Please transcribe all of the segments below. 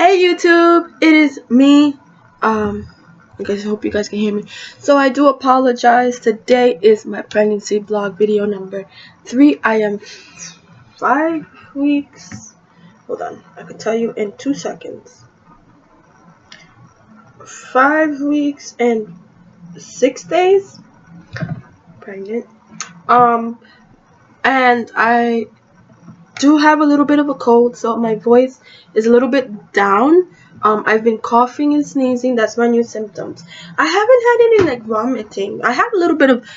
Hey YouTube, it is me. I guess I hope you guys can hear me. So I do apologize. Today is my pregnancy vlog video number 3. I am 5 weeks. Hold on, I can tell you in 2 seconds. 5 weeks and 6 days pregnant. And I do have a little bit of a cold, so my voice is a little bit down. I've been coughing and sneezing. That's my new symptoms. I haven't had any like vomiting. I have a little bit of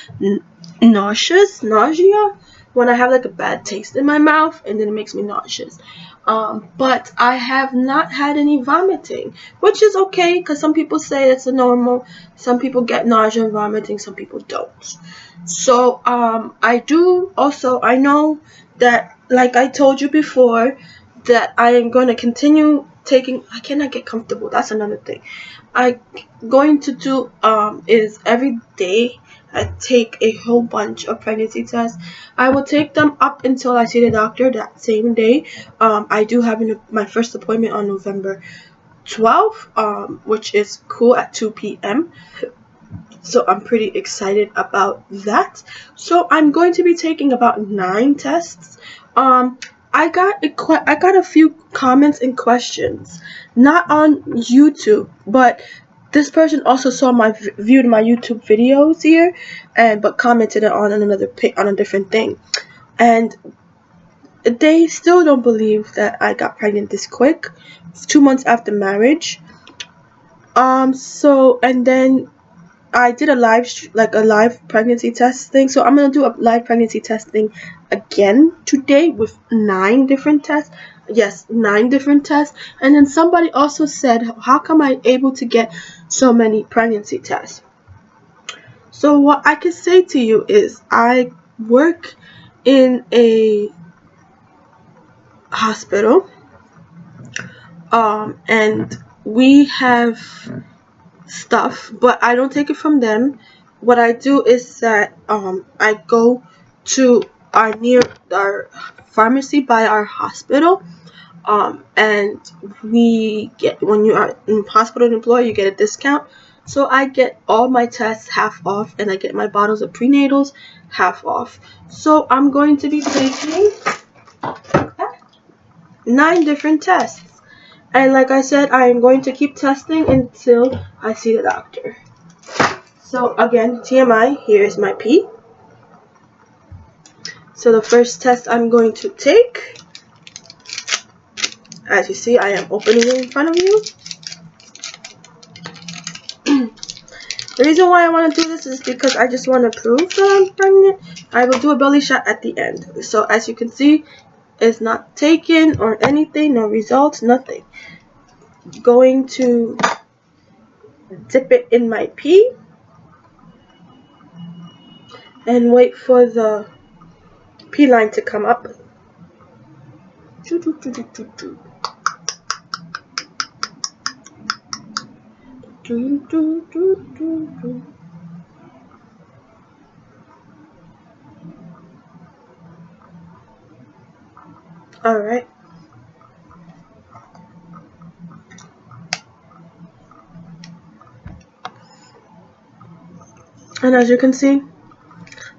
nausea when I have like a bad taste in my mouth, and then it makes me nauseous. But I have not had any vomiting, which is okay because some people say it's a normal. Some people get nausea and vomiting, some people don't. So I know that, like I told you before, that I am going to continue taking. I cannot get comfortable. That's another thing. I going to do is every day I take a whole bunch of pregnancy tests. I will take them up until I see the doctor that same day. I do have my first appointment on November 12th, which is cool, at 2 p.m. So I'm pretty excited about that. So I'm going to be taking about 9 tests. I got a few comments and questions, not on YouTube, but this person also viewed my YouTube videos here, but commented on a different thing, and they still don't believe that I got pregnant this quick, 2 months after marriage. And then I did a live pregnancy testing. So I'm gonna do a live pregnancy testing again today with 9 different tests. Yes, 9 different tests. And then somebody also said, how come I able to get so many pregnancy tests? So what I can say to you is I work in a hospital, and we have stuff, but I don't take it from them. What I do is that I go to our pharmacy by our hospital, and we get, when you are in hospital employee, you get a discount. So I get all my tests half off, and I get my bottles of prenatals half off. So I'm going to be taking 9 different tests. And like I said, I am going to keep testing until I see the doctor. So again, TMI, here's my pee. So the first test I'm going to take, as you see, I am opening it in front of you. The reason why I want to do this is because I just want to prove that I'm pregnant. I will do a belly shot at the end. So as you can see, it's not taken or anything, no results, nothing. Going to dip it in my pee and wait for the pee line to come up. Alright. And as you can see,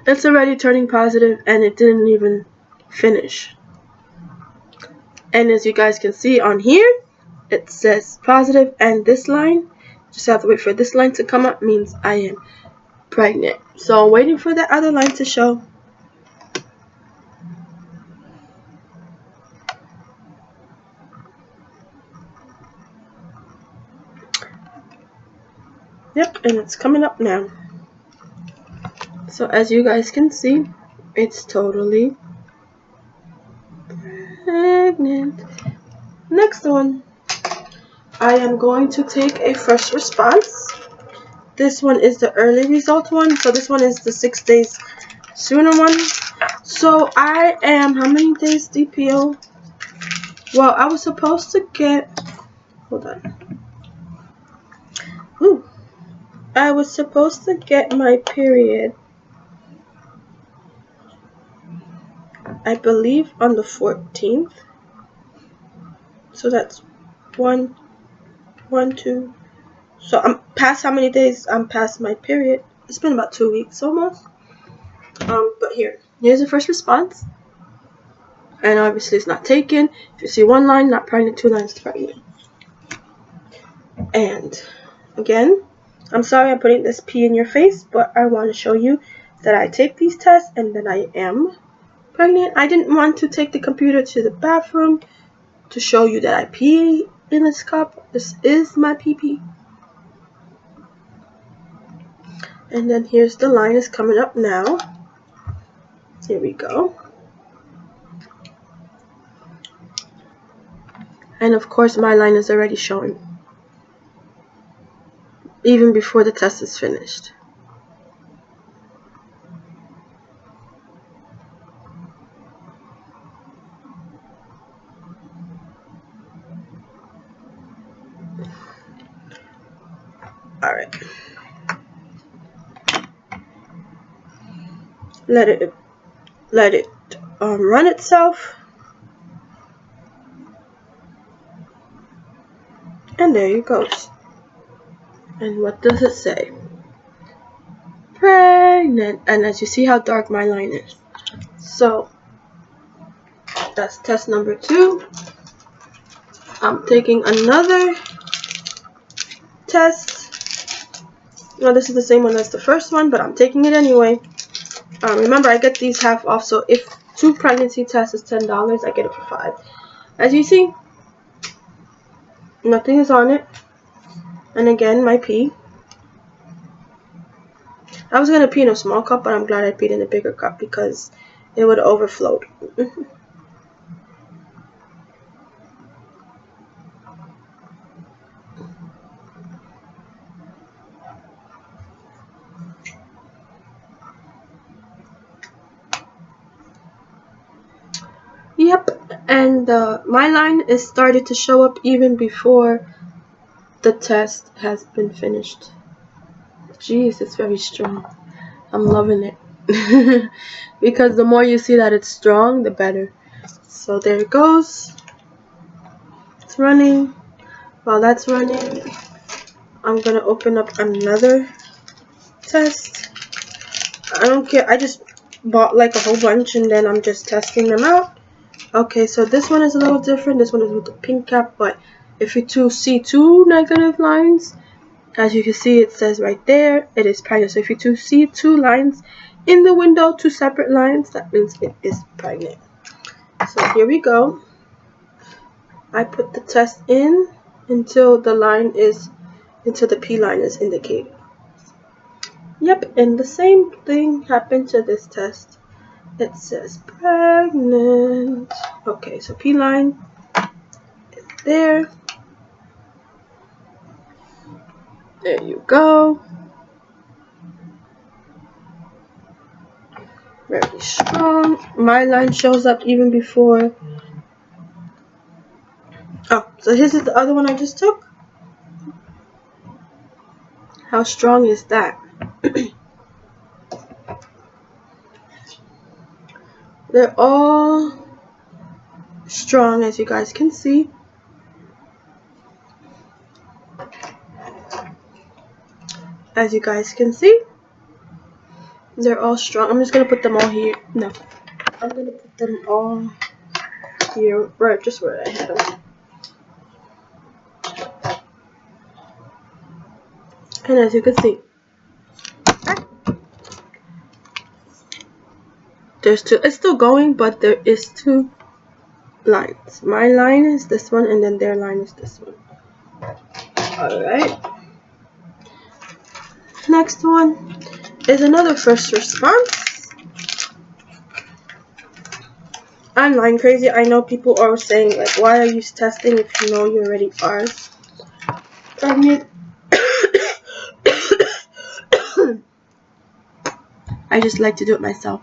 it's already turning positive, and it didn't even finish. And as you guys can see on here, it says positive, and this line, just have to wait for this line to come up, means I am pregnant. So I'm waiting for the other line to show. Yep, and it's coming up now. So as you guys can see, it's totally pregnant. Next one, I am going to take a first response. This one is the early result one, so this one is the 6 days sooner one. So I am, how many days DPO? Well, I was supposed to get, hold on. Ooh. I was supposed to get my period, I believe, on the 14th. So that's 1, 1, 2. So I'm past how many days I'm past my period. It's been about 2 weeks almost. But here's the first response. And obviously it's not taken. If you see 1 line, not pregnant, 2 lines, pregnant. And again, I'm sorry I'm putting this pee in your face, but I want to show you that I take these tests and that I am pregnant. I didn't want to take the computer to the bathroom to show you that I pee in this cup. This is my pee-pee. And then here's the line is coming up now. Here we go. And of course my line is already showing, even before the test is finished. Alright. Let it run itself. And there it goes. And what does it say? Pregnant. And as you see how dark my line is. So that's test number 2. I'm taking another test. No, this is the same one as the first one, but I'm taking it anyway. Remember, I get these half off, so if 2 pregnancy tests is $10, I get it for 5. As you see, nothing is on it. And again, my pee. I was gonna pee in a small cup, but I'm glad I peed in a bigger cup because it would have overflowed. Yep, and my line is started to show up even before the test has been finished. Jeez, it's very strong. I'm loving it. Because the more you see that it's strong, the better. So there it goes. It's running. While that's running, I'm gonna open up another test. I don't care. I just bought like a whole bunch and then I'm just testing them out. Okay, so this one is a little different. This one is with the pink cap, but if you see 2 negative lines, as you can see, it says right there, it is pregnant. So if you see 2 lines in the window, 2 separate lines, that means it is pregnant. So here we go. I put the test in until the P line is indicated. Yep, and the same thing happened to this test. It says pregnant. Okay, so P line is there. There you go. Very strong. My line shows up even before. Oh, so this is the other one I just took. How strong is that? They're all strong, as you guys can see. As you guys can see, they're all strong. I'm just gonna put them all here. No, I'm gonna put them all here, right, just where I had them. And as you can see, there's 2. It's still going, but there is 2 lines. My line is this one, and then their line is this one. Alright. Next one is another first response. I'm line crazy. I know people are saying, like, why are you testing if you know you already are pregnant? I just like to do it myself.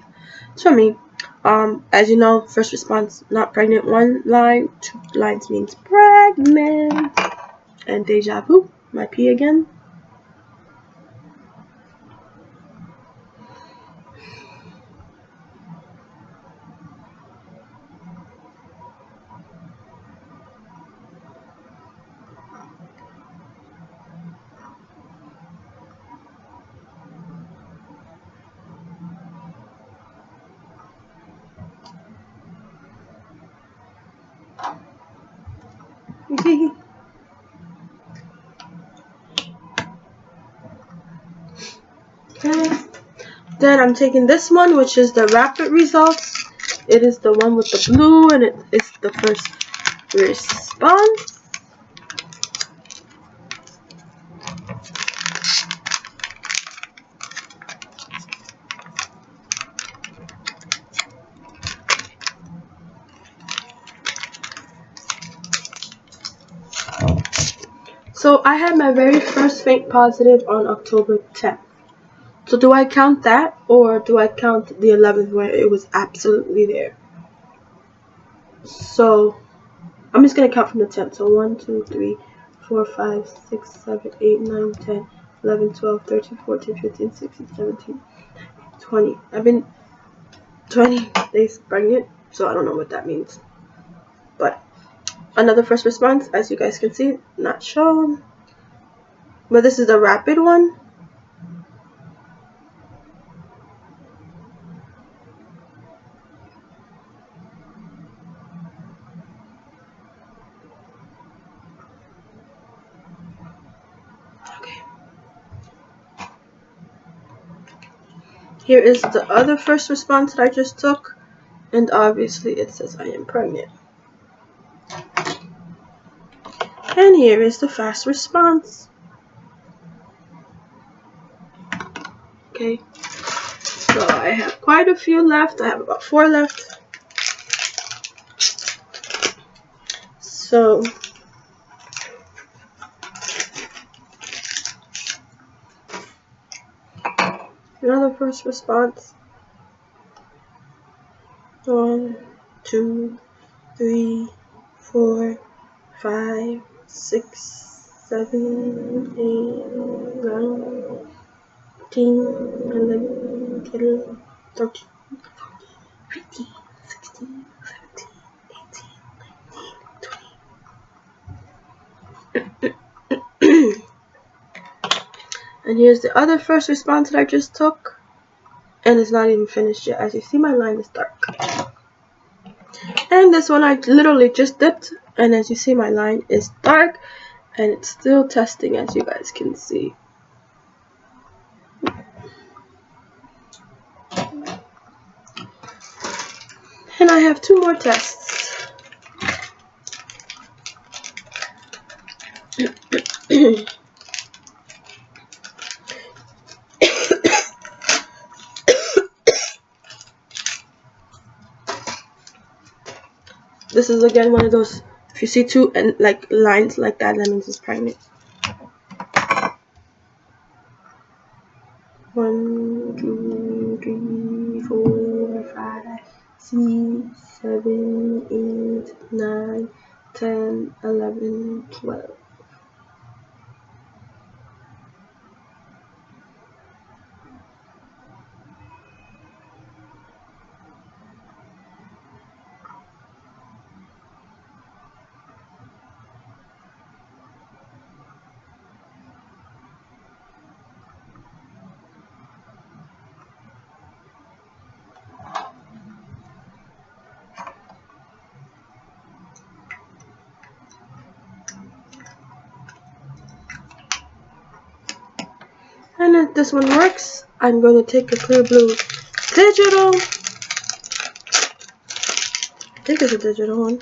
It's for me. As you know, first response, not pregnant, 1 line, 2 lines means pregnant. And deja vu, my pee again. Okay. Then I'm taking this one, which is the rapid results. It is the one with the blue, and it is the first response. So I had my very first fake positive on October 10th. So do I count that, or do I count the 11th where it was absolutely there? So I'm just going to count from the 10th. So 1, 2, 3, 4, 5, 6, 7, 8, 9, 10, 11, 12, 13, 14, 15, 16, 17, 20. I've been 20 days pregnant, so I don't know what that means. But another first response, as you guys can see, not shown. But this is the rapid one. Okay. Here is the other first response that I just took, and obviously it says I am pregnant. And here is the fast response. Okay, so I have quite a few left. I have about 4 left. So another first response. 1, 2, 3, 4, 5, 6, 7, 8, 9, 10, 11, 12, 13, 15, 16, 17, 18, 19, 20. And here's the other first response that I just took. And it's not even finished yet. As you see, my line is dark. And this one I literally just dipped. And as you see, my line is dark. And it's still testing, as you guys can see. And I have 2 more tests. This is again one of those, if you see 2 and like lines like that, that means it's pregnant. 1, 2, 3, 4, 5, 6, 7, 8, 9, 10, 11, 12. And if this one works, I'm going to take a clear blue digital. I think it's a digital one.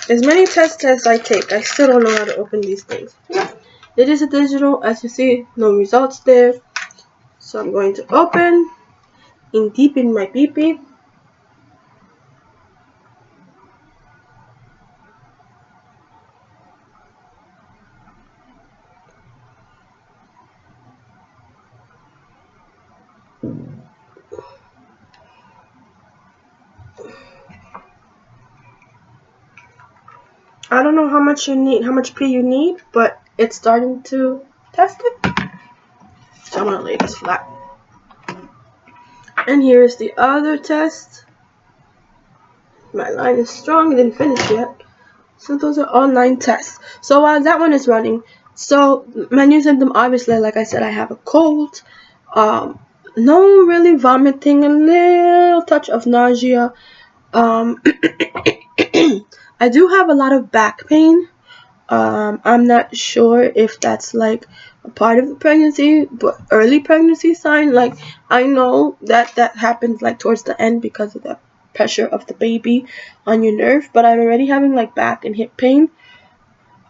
As many tests as I take, I still don't know how to open these things. It is a digital, as you see, no results there. So I'm going to open in deep in my pee-pee. I don't know how much you need, how much pee you need, but it's starting to test it. So I'm gonna lay this flat. And here is the other test. My line is strong, it didn't finish yet. So those are all 9 tests. So while that one is running, so my new symptom, obviously, like I said, I have a cold. No really vomiting, a little touch of nausea. Um, I do have a lot of back pain. I'm not sure if that's like a part of the pregnancy, but early pregnancy sign. Like I know that that happens like towards the end because of the pressure of the baby on your nerve. But I'm already having like back and hip pain.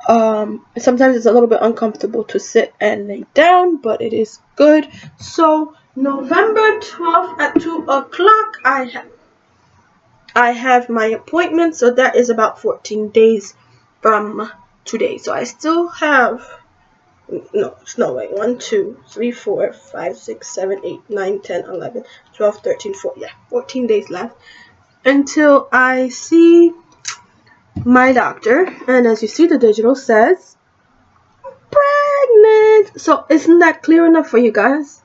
Sometimes it's a little bit uncomfortable to sit and lay down, but it is good. So November 12th at 2 o'clock, I have my appointment. So that is about 14 days from today. So I still have no way. 1, 2, 3, 4, 5, 6, 7, 8, 9, 10, 11, 12, 13, 14. Yeah, 14 days left until I see my doctor. And as you see, the digital says pregnant. So isn't that clear enough for you guys?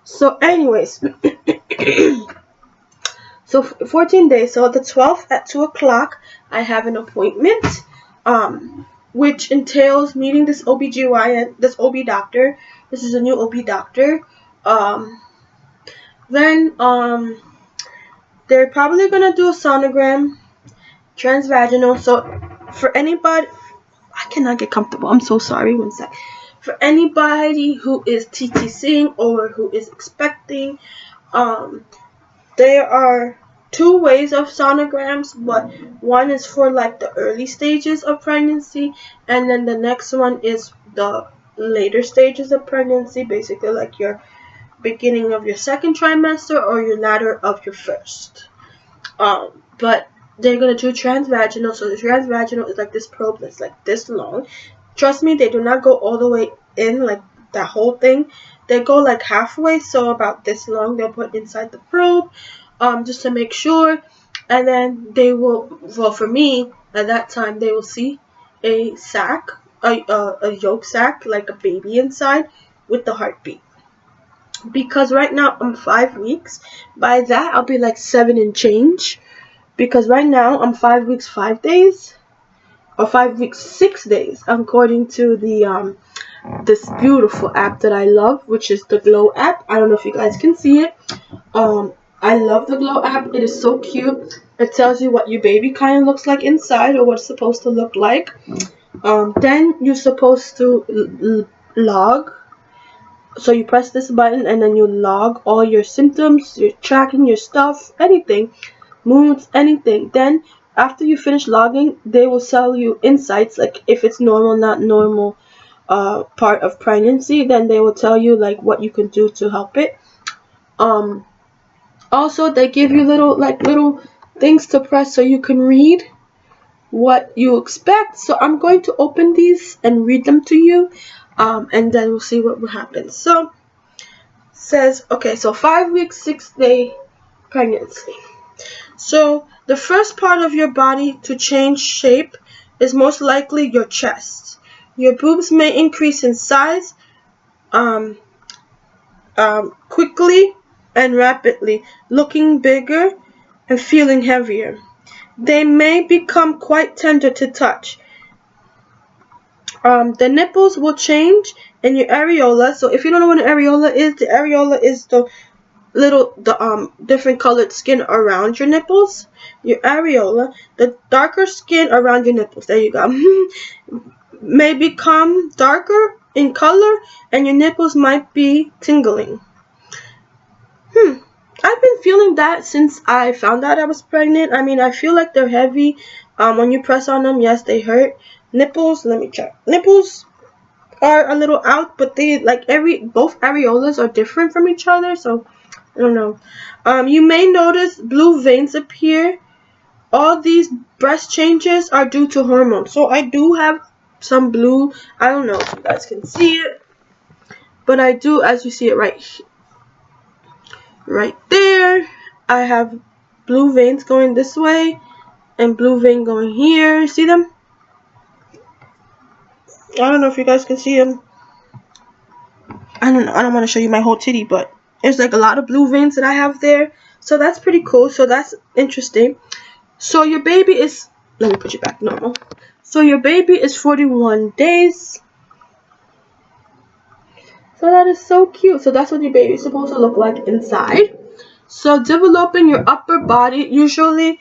So anyways, so 14 days. So the 12th at 2 o'clock, I have an appointment. Which entails meeting this OBGYN, this OB doctor. This is a new OB doctor. Then they're probably gonna do a sonogram, transvaginal. So for anybody, I cannot get comfortable. I'm so sorry. One sec. For anybody who is TTCing or who is expecting, there are two ways of sonograms, but one is for like the early stages of pregnancy, and then the next one is the later stages of pregnancy, basically like your beginning of your second trimester or your latter of your first. But they're gonna do transvaginal. So the transvaginal is like this probe that's like this long. Trust me, they do not go all the way in like that whole thing. They go like halfway, so about this long. They'll put inside the probe, just to make sure. And then they will, well, for me at that time, they will see a sac, a yolk sac, like a baby inside, with the heartbeat. Because right now I'm 5 weeks. By that I'll be like 7 and change. Because right now I'm 5 weeks 5 days, or 5 weeks 6 days, according to the this beautiful app that I love, which is the Glow app. I don't know if you guys can see it. I love the Glow app. It is so cute. It tells you what your baby kind of looks like inside, or what it's supposed to look like. Then you're supposed to log. So you press this button and then you log all your symptoms, your tracking, your stuff, anything, moods, anything. Then after you finish logging, they will tell you insights, like if it's normal, not normal, part of pregnancy. Then they will tell you like what you can do to help it. Also, they give you little things to press so you can read what you expect. So I'm going to open these and read them to you, and then we'll see what will happen. So says, okay, so 5 weeks 6 day pregnancy. So the first part of your body to change shape is most likely your chest. Your boobs may increase in size quickly and rapidly, looking bigger and feeling heavier. They may become quite tender to touch. The nipples will change and your areola. So if you don't know what an areola is, the areola is the different colored skin around your nipples. Your areola, the darker skin around your nipples, there you go, may become darker in color, and your nipples might be tingling. I've been feeling that since I found out I was pregnant. I mean, I feel like they're heavy. When you press on them, yes, they hurt. Nipples, let me check. Nipples are a little out, but they both areolas are different from each other, so I don't know. You may notice blue veins appear. All these breast changes are due to hormones. So I do have some blue. I don't know if you guys can see it, but I do, as you see it right there. I have blue veins going this way and blue vein going here. See them? I don't know if you guys can see them. I don't know. I don't want to show you my whole titty, but there's like a lot of blue veins that I have there. So that's pretty cool. So that's interesting. So your baby is, let me put you back normal. So your baby is 41 days. So that is so cute. So that's what your baby is supposed to look like inside. So developing your upper body, usually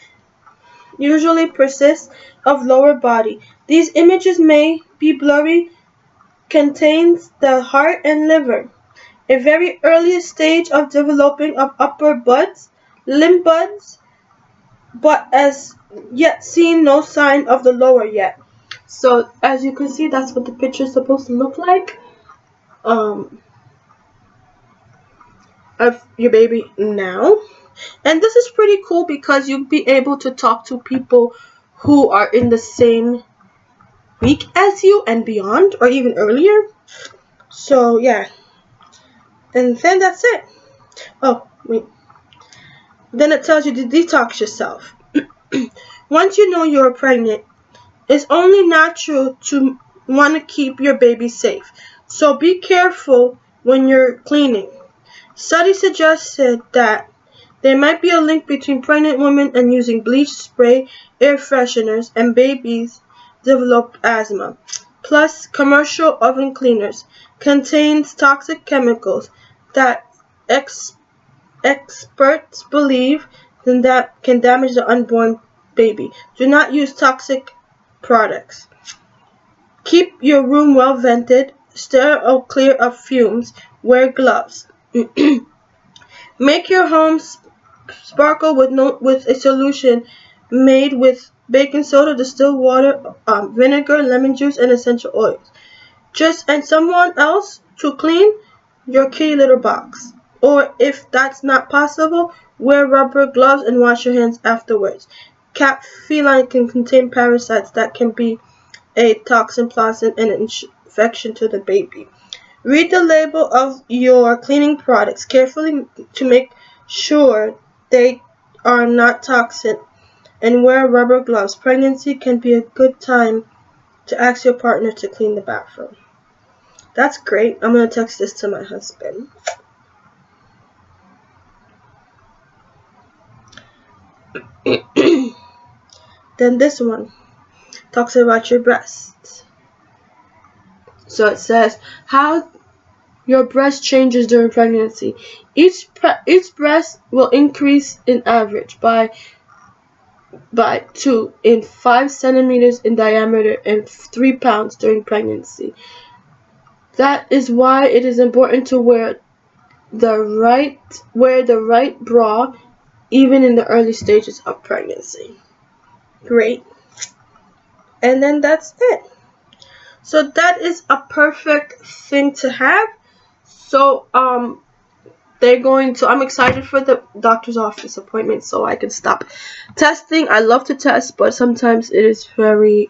usually persist of lower body. These images may be blurry, contains the heart and liver. A very early stage of developing of upper buds, limb buds, but as yet seen no sign of the lower yet. So as you can see, that's what the picture is supposed to look like. Of your baby now. And this is pretty cool because you'll be able to talk to people who are in the same week as you and beyond, or even earlier. So yeah. And then that's it. Oh, wait. Then it tells you to detox yourself. Once you know you're pregnant, it's only natural to want to keep your baby safe. So be careful when you're cleaning. Studies suggested that there might be a link between pregnant women and using bleach spray, air fresheners, and babies develop asthma. Plus, commercial oven cleaners contains toxic chemicals that experts believe that can damage the unborn baby. Do not use toxic products. Keep your room well vented, sterile or clear of fumes. Wear gloves. Make your home sparkle with a solution made with baking soda, distilled water, vinegar, lemon juice, and essential oils. And someone else to clean your kitty litter box. Or if that's not possible, wear rubber gloves and wash your hands afterwards. Cat feline can contain parasites that can be a toxin plasma and an infection to the baby. Read the label of your cleaning products carefully to make sure they are not toxic, and wear rubber gloves. Pregnancy can be a good time to ask your partner to clean the bathroom. That's great. I'm going to text this to my husband. Then this one talks about your breasts. So it says how your breast changes during pregnancy. Each breast will increase in average by 2 in 5 centimeters in diameter and 3 pounds during pregnancy. That is why it is important to wear the right bra even in the early stages of pregnancy. Great. And then that's it. So that is a perfect thing to have. So I'm excited for the doctor's office appointment so I can stop testing. I love to test, but sometimes it is very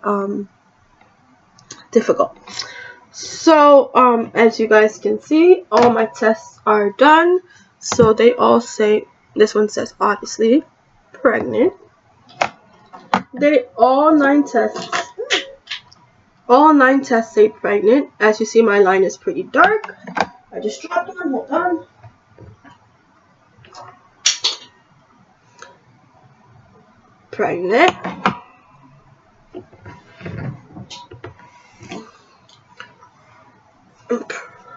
difficult. So as you guys can see, all my tests are done. So they all say, this one says obviously pregnant. All nine tests say pregnant. As you see, my line is pretty dark. I just dropped one. Hold on. Pregnant.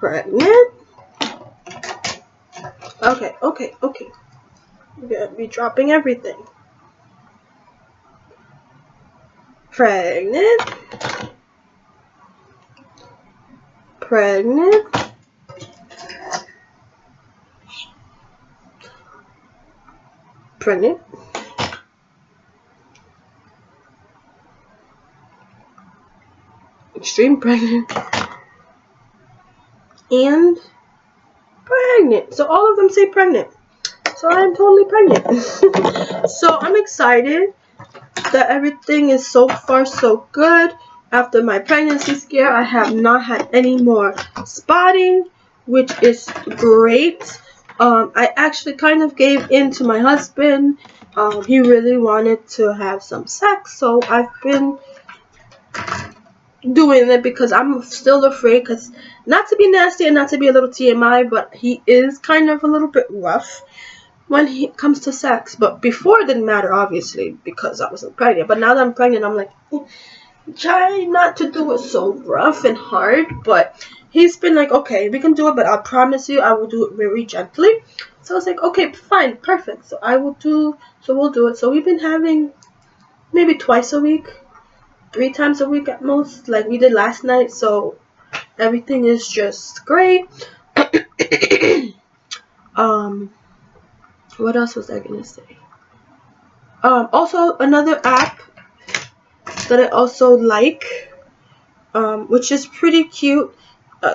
Pregnant. Okay. We're gonna be dropping everything. Pregnant. Pregnant. Pregnant. Extreme pregnant. And pregnant. So all of them say pregnant. So I'm totally pregnant. So I'm excited that everything is so far so good. After my pregnancy scare, I have not had any more spotting, which is great. I actually kind of gave in to my husband. He really wanted to have some sex, so I've been doing it because I'm still afraid, because not to be nasty and not to be a little TMI, but he is kind of a little bit rough when it comes to sex. But before it didn't matter, obviously, because I wasn't pregnant. But now that I'm pregnant, I'm like, try not to do it so rough and hard. But he's been like, okay, we can do it, but I promise you I will do it very gently. So I was like, okay, fine, perfect. So we'll do it. So we've been having maybe twice a week, 3 times a week at most, like we did last night. So everything is just great. um, what else was I gonna say? Also another app that I also like, which is pretty cute.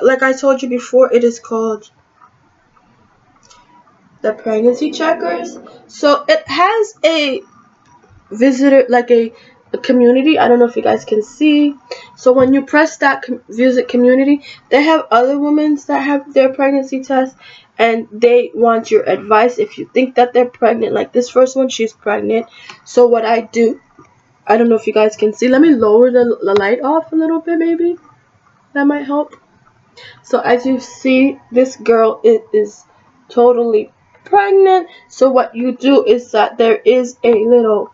Like I told you before, it is called the Pregnancy Checkers. So it has a visitor, like a community. I don't know if you guys can see. So when you press that visit community, they have other women that have their pregnancy test, and they want your advice if you think that they're pregnant. Like this first one, she's pregnant. So what I do, I don't know if you guys can see. Let me lower the light off a little bit, maybe. That might help. So as you see, this girl is totally pregnant. So what you do is that there is a little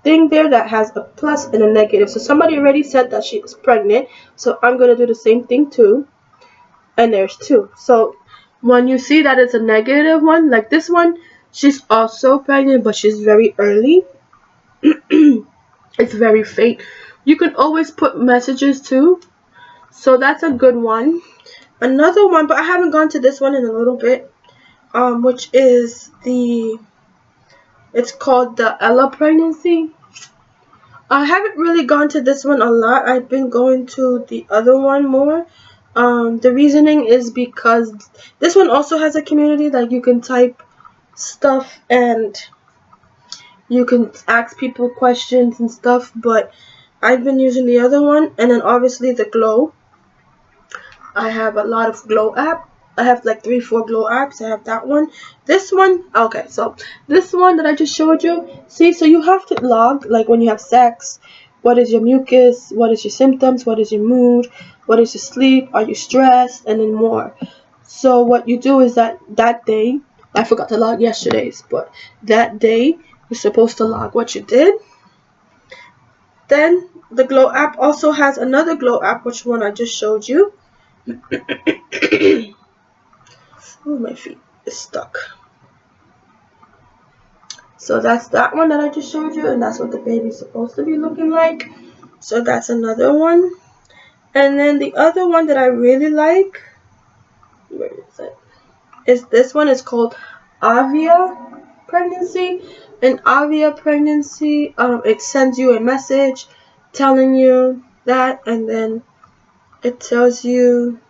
thing there that has a plus and a negative. So somebody already said that she is pregnant. So I'm going to do the same thing too. And there's two. So when you see that it's a negative one, like this one, she's also pregnant, but she's very early. It's very faint. You can always put messages too. So that's a good one. Another one, but I haven't gone to this one in a little bit, which is it's called the Ella pregnancy. I haven't really gone to this one a lot. I've been going to the other one more. The reasoning is because this one also has a community that you can type stuff and you can ask people questions and stuff, but I've been using the other one, and then obviously the Glow. I have a lot of Glow app. I have like 3-4 Glow apps. I have that one. This one, okay, so this one that I just showed you, see, so you have to log, like when you have sex, what is your mucus, what is your symptoms, what is your mood, what is your sleep, are you stressed, and then more. So what you do is that day, I forgot to log yesterday's, but that day, you're supposed to log what you did. Then the Glow app also has another Glow app, which one I just showed you. Oh, my feet is stuck. So that's that one that I just showed you, and that's what the baby's supposed to be looking like. So that's another one. And then the other one that I really like, where is it? Is this one. It's called Avia Pregnancy. And Avia Pregnancy, it sends you a message telling you that, and then it tells you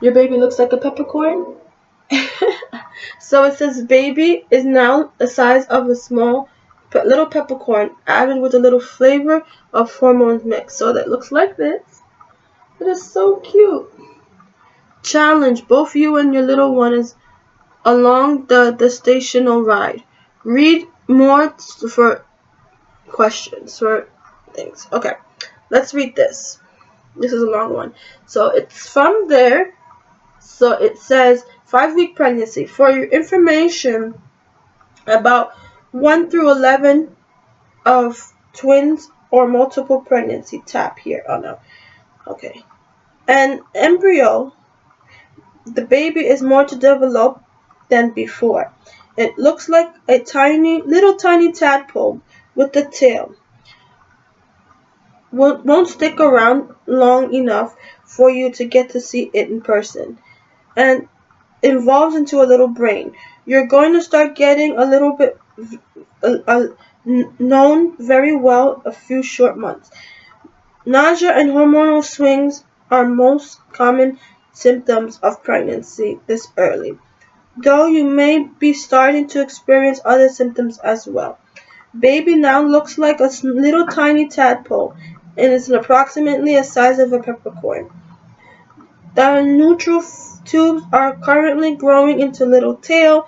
your baby looks like a peppercorn. So it says baby is now the size of a small little peppercorn added with a little flavor of hormones mix. So that looks like this. It is so cute. Challenge both you and your little one is along the stational ride. Read more for questions, for things. Okay, let's read this. This is a long one. So it's from there. So it says 5-week pregnancy. For your information about 1 through 11 of twins or multiple pregnancy, tap here. Oh no. Okay. An embryo, the baby is more to develop than before. It looks like a little tiny tadpole with a tail. Won't stick around long enough for you to get to see it in person. And evolves into a little brain. You're going to start getting a little bit known very well a few short months. Nausea and hormonal swings are most common symptoms of pregnancy this early, though you may be starting to experience other symptoms as well. Baby now looks like a little tiny tadpole and is approximately the size of a peppercorn. The neutral tubes are currently growing into little tail,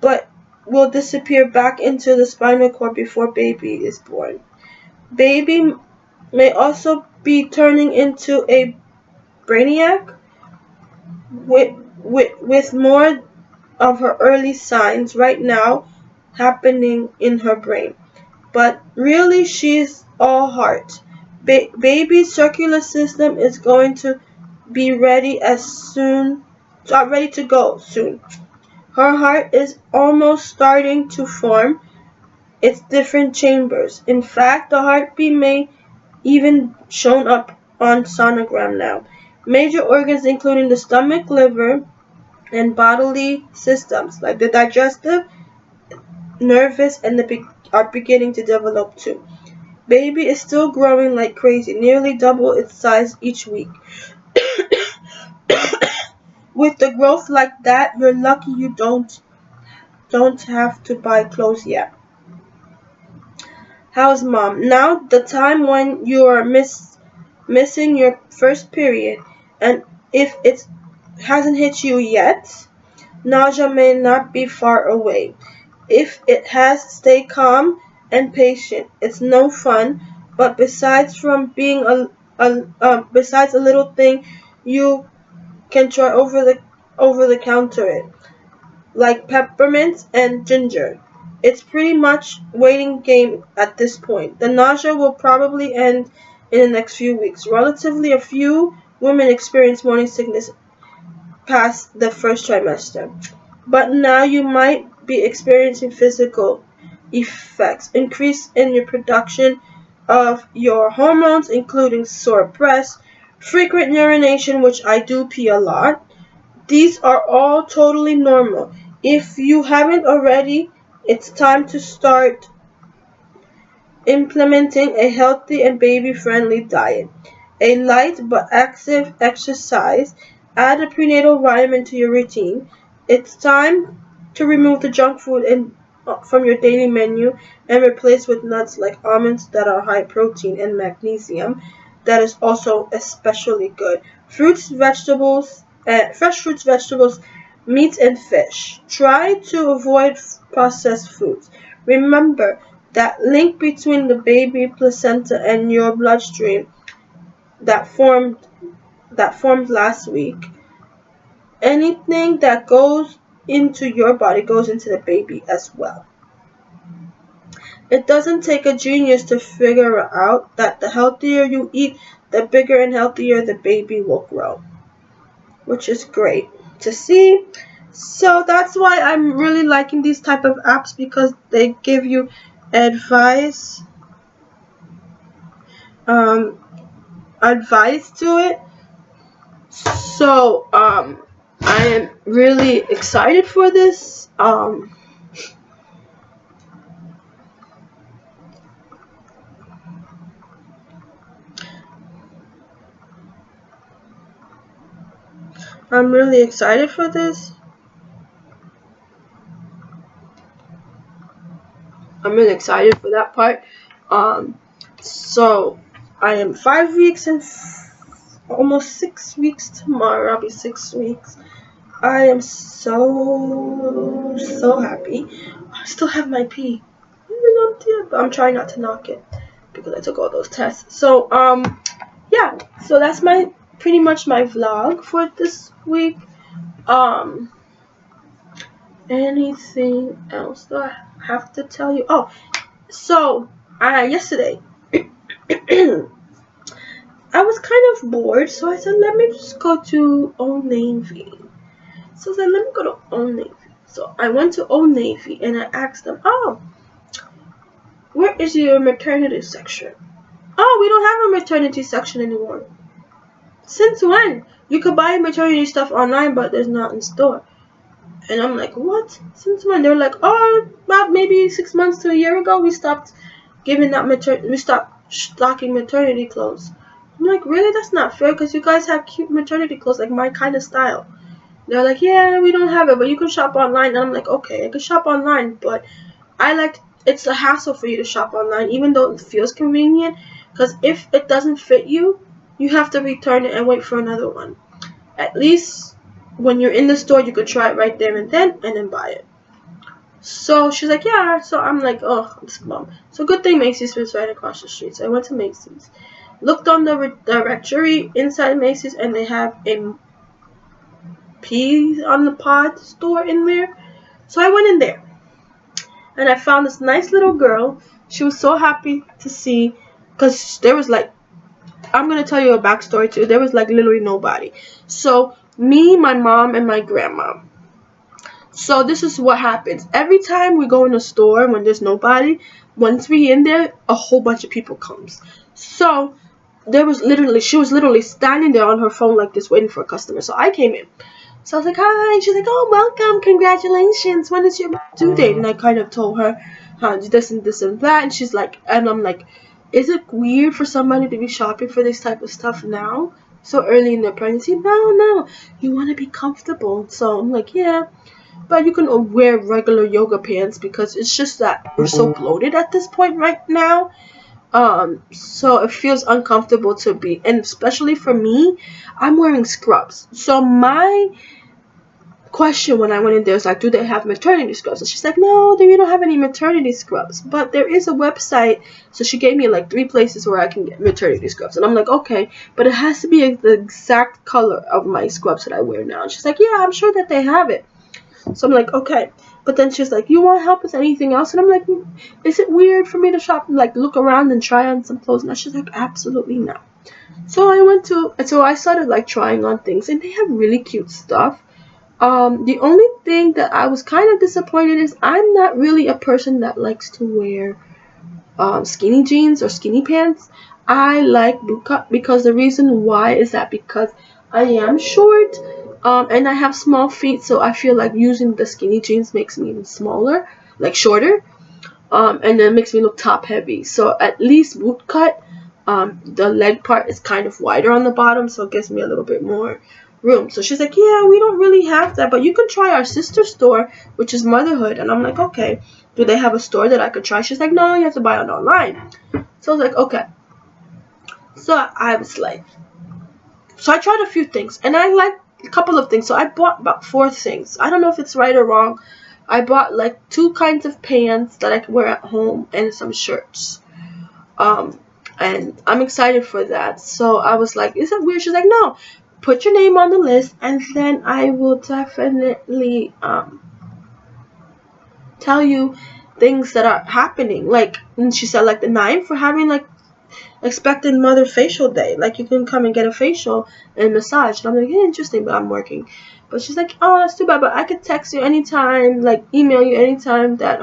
but will disappear back into the spinal cord before baby is born. Baby may also be turning into a brainiac with more of her early signs right now happening in her brain. But really she's all heart. Baby's circular system is going to be ready ready to go soon. Her heart is almost starting to form. its different chambers. In fact, the heartbeat may even shown up on sonogram now. Major organs including the stomach, liver, and bodily systems like the digestive, nervous, and are beginning to develop too. Baby is still growing like crazy, nearly double its size each week. With the growth like that, you're lucky you don't have to buy clothes yet. How's mom? Now the time when you are missing your first period, and if it hasn't hit you yet, nausea may not be far away. If it has, stay calm and patient. It's no fun, but besides a little thing you can try over the counter it, like peppermint and ginger. It's pretty much waiting game at this point. The nausea will probably end in the next few weeks. Relatively a few women experience morning sickness past the first trimester. But now you might be experiencing physical effects, increase in your production of your hormones, including sore breasts, frequent urination, which I do pee a lot. These are all totally normal. If you haven't already, it's time to start implementing a healthy and baby-friendly diet. A light but active exercise. Add a prenatal vitamin to your routine. It's time to remove the junk food from your daily menu and replace with nuts like almonds that are high protein and magnesium. That is also especially good. Fruits, vegetables, fresh fruits, vegetables, meat, and fish. Try to avoid processed foods. Remember that link between the baby placenta and your bloodstream that formed last week. Anything that goes into your body goes into the baby as well. It doesn't take a genius to figure out that the healthier you eat, the bigger and healthier the baby will grow, which is great to see. So that's why I'm really liking these type of apps, because they give you advice advice to it. So I am really excited for this. I'm really excited for this. I'm really excited for that part. So I am 5 weeks and almost 6 weeks tomorrow. I'll be 6 weeks. I am so happy. I still have my pee, but I'm trying not to knock it because I took all those tests. So yeah. So that's pretty much my vlog for this week. Anything else that I have to tell you? Oh, so yesterday I was kind of bored, so I said, let me just go to Old Navy. So I said, let me go to Old Navy. So I went to Old Navy and I asked them, oh, where is your maternity section? Oh, we don't have a maternity section anymore. Since when? You could buy maternity stuff online, but there's not in store. And I'm like, what? Since when? They're like, oh, about maybe 6 months to a year ago, we stopped stocking maternity clothes. I'm like, really? That's not fair, because you guys have cute maternity clothes, like my kind of style. They're like, yeah, we don't have it, but you can shop online. And I'm like, okay, I can shop online, but it's a hassle for you to shop online, even though it feels convenient, because if it doesn't fit you, you have to return it and wait for another one. At least when you're in the store, you could try it right there and then buy it. So she's like, yeah. So I'm like, oh, this mom. So good thing Macy's was right across the street. So I went to Macy's, looked on the directory inside Macy's, and they have a Peas on the Pod store in there. So I went in there, and I found this nice little girl. She was so happy to see, because there was like, I'm going to tell you a backstory too. There was like literally nobody. So me, my mom, and my grandma. So this is what happens. Every time we go in a store when there's nobody, once we in there, a whole bunch of people comes. So she was literally standing there on her phone like this waiting for a customer. So I came in. So I was like, hi. She's like, oh, welcome. Congratulations. When is your due date? And I kind of told her this and this and that. And she's like, and I'm like, is it weird for somebody to be shopping for this type of stuff now? So early in their pregnancy? No. You want to be comfortable. So I'm like, yeah. But you can wear regular yoga pants because it's just that we're so bloated at this point right now. So it feels uncomfortable to be, and especially for me, I'm wearing scrubs. So my question when I went in there was like, do they have maternity scrubs? And she's like, no, we don't have any maternity scrubs, but there is a website. So she gave me like 3 places where I can get maternity scrubs, and I'm like, okay, but it has to be the exact color of my scrubs that I wear now. And she's like, yeah, I'm sure that they have it. So I'm like, okay. But then she's like, you want help with anything else? And I'm like, is it weird for me to shop and like look around and try on some clothes? And she's like, absolutely not. So I started like trying on things, and they have really cute stuff. The only thing that I was kind of disappointed is I'm not really a person that likes to wear skinny jeans or skinny pants. I like bootcut because the reason why is that because I am short, and I have small feet, so I feel like using the skinny jeans makes me even smaller, like shorter, and then it makes me look top heavy. So at least bootcut, the leg part is kind of wider on the bottom, so it gives me a little bit more room. So she's like, yeah, we don't really have that, but you can try our sister store, which is Motherhood. And I'm like, okay, do they have a store that I could try? She's like, no, you have to buy it online. So I was like, okay. So I was like, so I tried a few things, and I liked a couple of things. So I bought about 4 things. I don't know if it's right or wrong. I bought like 2 kinds of pants that I can wear at home and some shirts. And I'm excited for that. So I was like, is it weird? She's like, no, put your name on the list, and then I will definitely tell you things that are happening. Like, and she said like the 9th for having like expected mother facial day. Like you can come and get a facial and massage. And I'm like, yeah, interesting, but I'm working. But she's like, oh, that's too bad, but I could text you anytime, like email you anytime that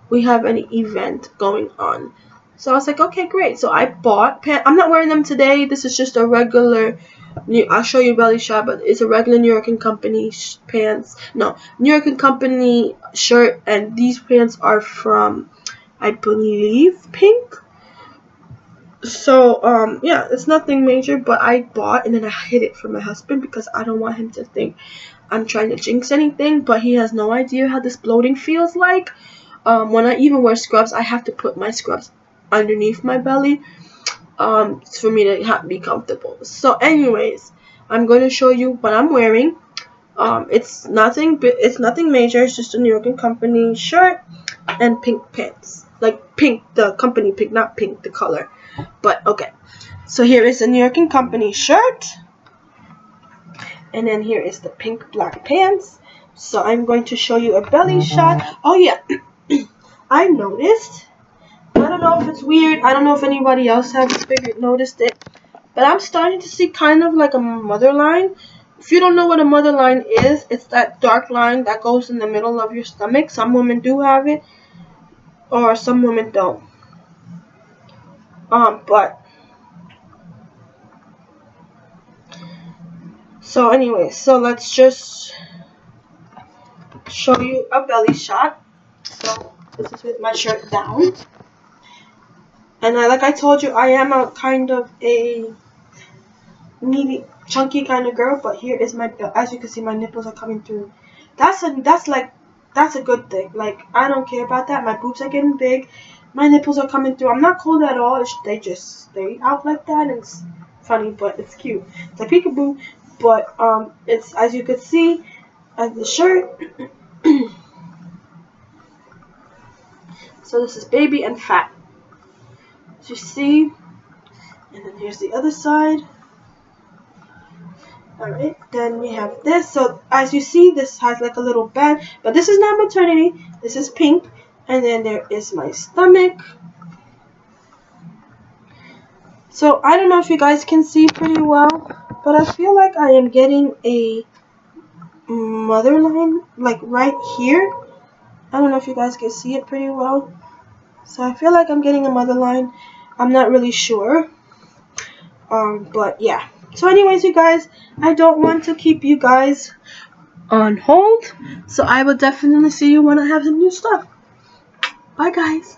we have any event going on. So I was like, okay, great. So I bought pants. I'm not wearing them today. This is just a regular, I'll show you belly shot, but it's a regular New York & Company pants. No, New York & Company shirt, and these pants are from, I believe, Pink. So, yeah, it's nothing major, but I bought, and then I hid it from my husband because I don't want him to think I'm trying to jinx anything, but he has no idea how this bloating feels like. When I even wear scrubs, I have to put my scrubs underneath my belly, for me to be comfortable. So anyways, I'm going to show you what I'm wearing. It's nothing major. It's just a New York & Company shirt and pink pants. Like pink, the company pink, not pink, the color. But okay. So here is a New York & Company shirt. And then here is the pink black pants. So I'm going to show you a belly shot. Oh yeah. I noticed, I don't know if it's weird, I don't know if anybody else has noticed it, but I'm starting to see kind of like a mother line. If you don't know what a mother line is, it's that dark line that goes in the middle of your stomach. Some women do have it, or some women don't. But so anyway, so let's just show you a belly shot. So this is with my shirt down. And like I told you, I am a kind of a meaty, chunky kind of girl, but here is my, as you can see, my nipples are coming through. That's a good thing. Like, I don't care about that. My boobs are getting big, my nipples are coming through. I'm not cold at all. They just stay out like that, and it's funny, but it's cute. It's a peekaboo, but it's, as you can see, as the shirt. So this is baby and fat, as you see, and then here's the other side. Alright, then we have this. So as you see, this has like a little band, but this is not maternity. This is pink. And then there is my stomach. So I don't know if you guys can see pretty well, but I feel like I am getting a mother line, like right here. I don't know if you guys can see it pretty well. So I feel like I'm getting a mother line. I'm not really sure. But yeah. So anyways, you guys, I don't want to keep you guys on hold. So I will definitely see you when I have some new stuff. Bye, guys.